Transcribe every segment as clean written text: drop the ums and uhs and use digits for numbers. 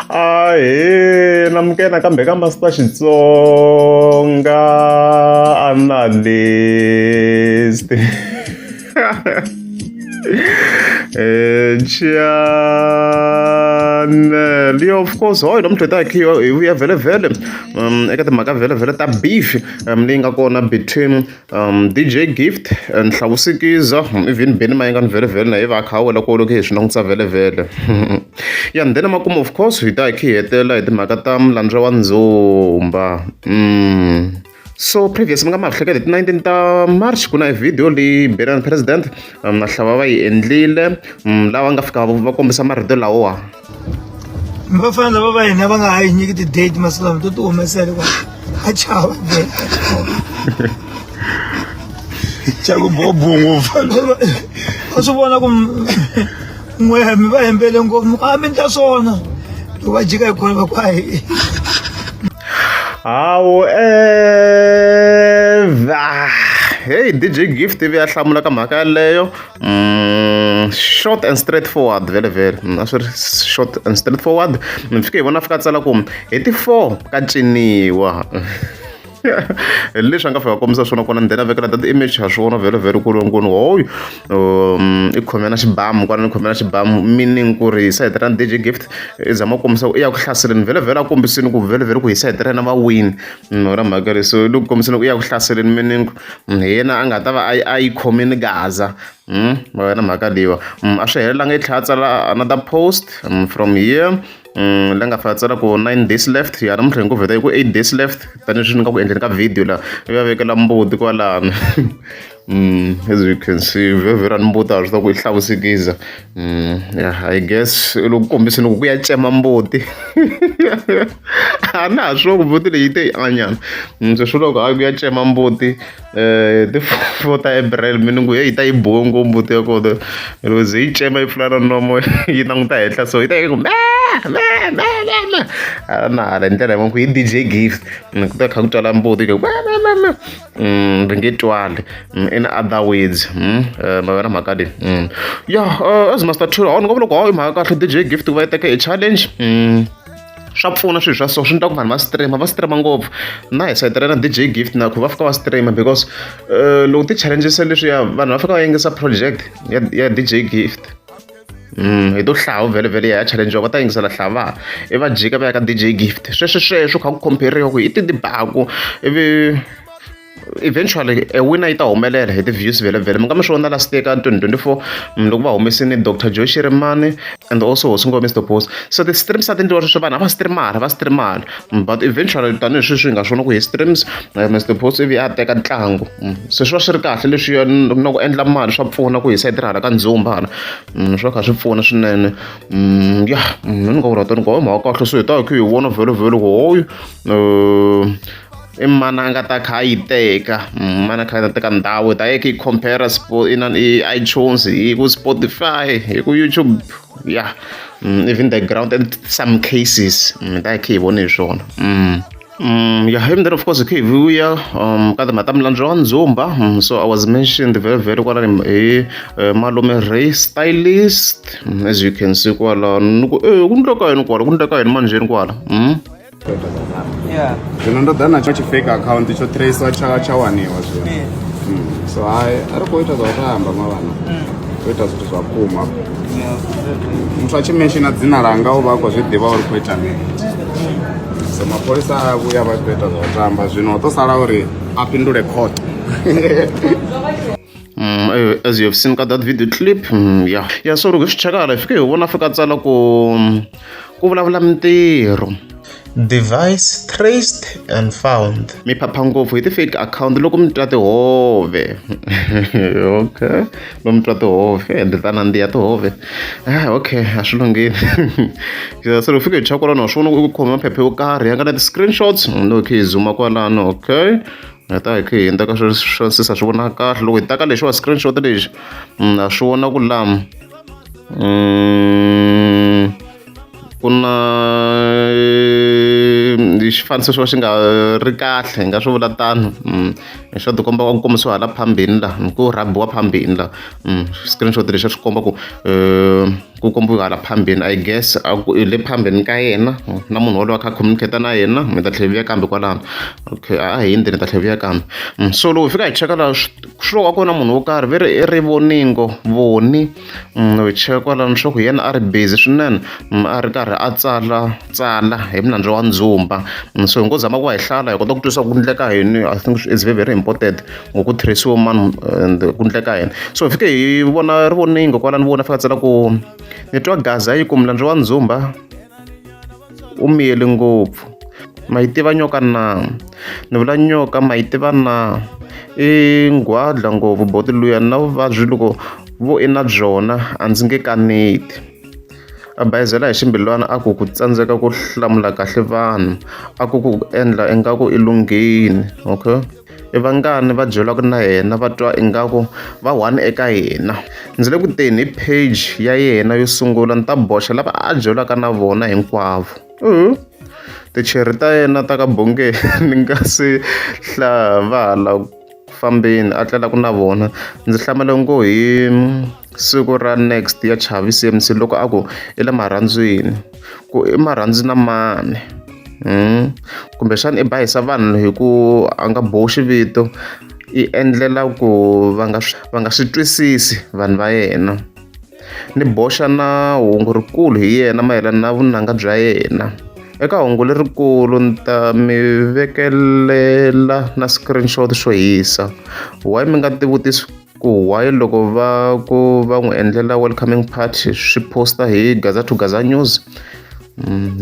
Ahee, namukela kambe ka Master Xitsonga analyst. Channel, yo, of course, hoy nomntu takhe uya vele vele eka timhaka vele vele ta beef leyi nga kona between DJ Gift and Hlawusikiza, even Benny Mayengani vele vele na hi va kha wela ko loko hi swi langutisa vele vele. Ya then makumu, of course, hi ta hi hetela hi timhaka ta Mlanjwa wa Ndzumba. So previous mi nga mahleketa hi 19 ta March ku na video leyi Benny president na Hlawusikiza va yi endlile lava nga fika va kombisa marito lawa. Vafana lava va hina va nga ha hi nyiki ti-date masiku lama to ti humesela ku a chava Chaku bobungu a swi vona ku n'we mi va hembele ngopfu a mi ta swona loko va jika hi khona va ku a hi However, hey, DJ Gift ivi ya hlamula ka mhaka yaleyo short and straightforward vele vele a swi ri short and straightforward. Mi fike hi vona fika tsala ku hi ti 4 ka ciniwa leswi a nga fika kombisa swona kona ndena vekela that image ha swona vele vele ku ri nkunu hoyo i khome na xibamu kwana ni khome na xibamu, meaning ku ri hi sayitela na DJ Gift i zama kombisa ku i ya ku hlaseleni vele vele a kombisini ku vele vele ku hi sayitela na va win ra mhaka leyi. So loko kombisini ku i ya ku hlaseleni, meaning hi yena a nga ta va a yi khomeni gaza va na mhaka leyiwa. A swi helelanga i tlhela a tsala another post from here la nga fa tsala ku 9 days left, ya namuntlha hi ku vheta hi ku 8 days left tanihileswi ni nga ku endleni ka video la i va vekela mbuti kwalano. As you can see vhevhera ni mbuti a swi ta ku i Hlawusikiza. Yeah, I guess loko kombisini ku ya cema mbuti a na ha swi ku mbuti leyi yi te yi anyana se swi loko a ku ya cema mbuti ti 4 ta April, meaning ku yi ta yi bongo mbuti ya kona loko ze yi cema yi pfula na nomo yi languta henhla so yi ta yi ku a na hala hi ndlela yin'wana ku hi DJ Gift ku ta kha ku twala mbuti ri nge twali in other words mavona mhaka leyi. As Master Two a ni nga vula ku hayi mhaka kahle DJ Gift ku va yi teka hi challenge swa pfuna swilo swa so swi endla ku vanhu va streama ngopfu na hi sayitela na DJ Gift na ku va fika va streama because loko ti challenges leswiya vanhu va fika va yingisa project ya DJ Gift hi to Hlawu vele vele ya challenge va ta yingisela Hlava i va jika va ya ka DJ Gift sweswo kha ku compare ku i ti baku ivi eventually a winner yi ta humelela hi ti-views vele vele. Mi nga mi swona last year ka 2024 loko va humesini Dr. Joy Shirimani and also Hosingo Mr. Boss. So the streams a ti endliwa sweswo vanhu a va streamala but eventually tanihi sweswi hi nga swona ku hi streams Mr. Boss ivi a teka ntlangu se swi va swi ri kahle leswiya na ku endla mali swa pfuna ku hi sayitela hala ka Ndzumba hala swi va kha swi pfuna swinene. Ya ni nga vula tani ku hoyi mhaka kahle so hi ta hi kha hi vona vele vele ku hoyi i mana a nga ta kha yi teka mana kha ta teka ndhawu ta yi kha yi compare iTunes hi ku Spotify hi ku YouTube, yeah, even the ground in some cases ta yi kha hi vone hi swona. Yeah, and then of course okay, we are ka timhaka ta Mlanjwa wa Ndzumba. So I was mentioned very very kwalani hi Malume Ray Stylist, as you can see kwalano ku ndleka yini kwala ku ndleka yini manjeni kwala. Yeah. Zwino ndo ḓa na tsho fake account tsho tracer tsha waniwa zwino. So I ri khou ita zwa u tamba mavhana. Khou ita zwithu zwa kuma. Muthu a tshi mention dzina langa u vha a khou zwi ḓivha uri khou ita mini. So mapholisa a vhuya vha khou ita zwa u tamba zwino to sala uri a fhindule court. As you have seen ka that video clip, yeah, so loko swi cheka hala hi fike hi vona fika tsala ku vulavula mintirho. Device traced and found. Mi phapha ngopfu hi ti-fake account loko mi twa tihove. Okay, loko mi twa tihove ende ta nandziha tihove. Okay, a swi lunghile. So loko fika hi cheka kwalano wa swona ku khome maphepha yo karhi ya nga na ti-screenshots loko hi zooma kwalano. Okay, ta hi kha hi endla ka swo sisa swi vona kahle loko hi taka lexi wa screenshot lexi a swi vona ku lama ku na xifaniso xo xi nga ri kahle hi nga swi vula tano swa ti komba ku komisiwa hala phambini la ku rhabiwa phambini la screenshot lexi swi komba ku ku kombiwa hala phambeni I guess hi le phambeni ka yena na munhu wolowo a kha communicate na yena mi ta tlhela vuya kambe kwalano okay a hi ndzeni ta tlhela vuya kambe so loko hi fika hi cheka laha swo wa kona munhu wo karhi ve ri i rivoningo voni hi cheka kwalano swa ku hi yena a ri busy swinene a ri karhi a tsala hi minandzu wa ndzumba so hi ngo zama ku va hi hlala hi kota ku twisisa ku endleka yini I think it's very very important ngoku tirhisiwa mani ku endleka yini so hi fike hi vona rivoningo kwalano vona fika tsela ku ni twa gaza yi ku milandzu wa ndzumba u miyele ngopfu ma yi tiva nyoka na ni vula nyoka ma yi tiva na i nghwadla ngopfu boti luya na vuvabyi loko vo i na byona a ndzi nge kaneti a bayizela hi ximbilwana a ku tsandzeka ku hlamula kahle vanhu a ku endla ingaku i lunghini okay i vangani va byelaka na yena va twa ingaku va one eka yena ndzi le ku teni hi page ya yena yo sungula ni ta boxa lava a byelaka na vona hinkwavo ticheri ta yena ta ka bonge ni nga se hlavala fambeni a tlelaku na vona ndzi hlamale ngo hi siku ra next ya Chavi CMC loko a ku i le marhandzwini ku i marhandzu na mani kumbexana i bahisa vanhu hi ku a nga boxi vito i endlela ku va nga swi twisisi vanhu va yena ni boxa na hungu rikulu hi yena mayelana na vunanga bya yena eka hungu lerikulu ni ta mi vekelela na screenshot swo hisa why mi nga tivutisi ku why loko va n'wi endlela welcoming party swi posta hi Gaza to Gaza News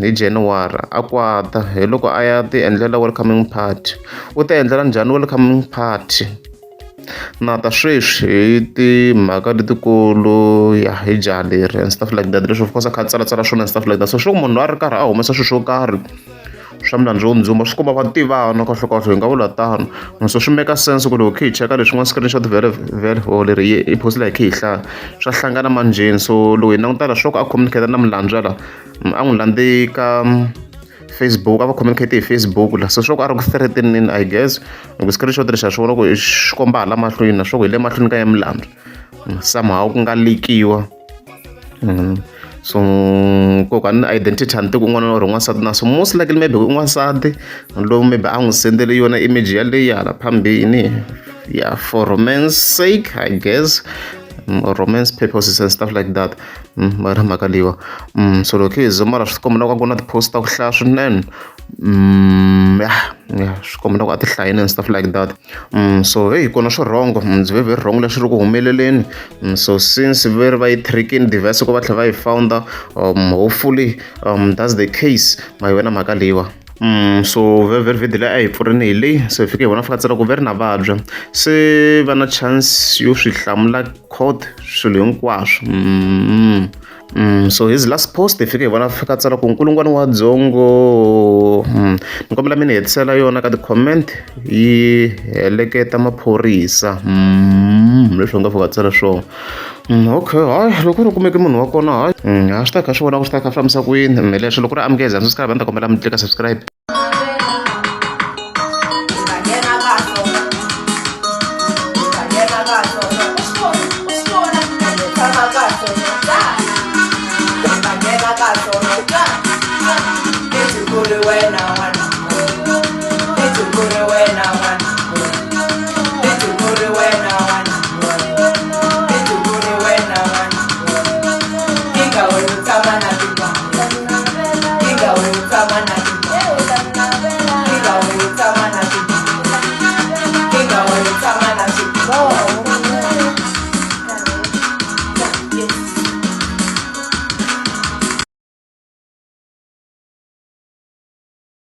hi January a kwata hi loko a ya ti endlela welcoming party u ta endlela njhani welcoming party na ta sweswi hi timhaka letikulu ya hi jaha leri and stuff like that leswi of course a kha tsalatsala swona and stuff like that so swi ku munhu a ri karhi a humesa swilo swo karhi swa milandzu wo ndzumba swi komba va tivana kahlekahle hi nga vula tano so swi make sense ku loko hi cheka leswin'wana screenshot vele leri i postile hi kha hi hlaya swa hlangana manjeni so loko hi langutala swa ku a communicate na milandzu yala a n'wi landzi ka Facebook a va communicate hi Facebook la so swa ku a ri ku threatening I guess loko screenshot lexi a swi vona ku xi komba hala mahlweni na swa ku hi le mahlweni ka ya milandzu somehow ku nga likiwa so koka ni identity hanti ku n'wana or n'wansati na so most likely maybe n'wansati lowu maybe a n'wi sendele yona image yaleyi hala phambini yeah for romance sake I guess romance purposes and stuff like that mara mhaka liwa so loko hi mara swi kombela ku na ti-post ta ku hlaya swinene swi kombela ku a ti hlayini and stuff like that so hey kona swo wrong ndzi ve very wrong leswi ri ku humeleleni so since veri va yi tricking device ku va tlhela va yi founder hopefully that's the case ma yi wena mhaka liwa so very video leyi a hi pfurini hi leyi so hi fike hi vona fika tsela ku ve ri na vabya se va na chance yo swi hlamula court swilo hinkwaswo so his last post hi fike hi vona fika tsela ku nkulungwana wa dzongo ni kombela mi ni hetisela yona ka ti-comment yi heleketa maphorisa leswi nga fika tsela swona okay hayi loko ri kumeke munhu wa kona hayi swi ta kha swi vona ku swi ta kha fambisa ku yini leswi loko ri amukeza ndzi swi karhi va ni ta kombela mi tlika subscribe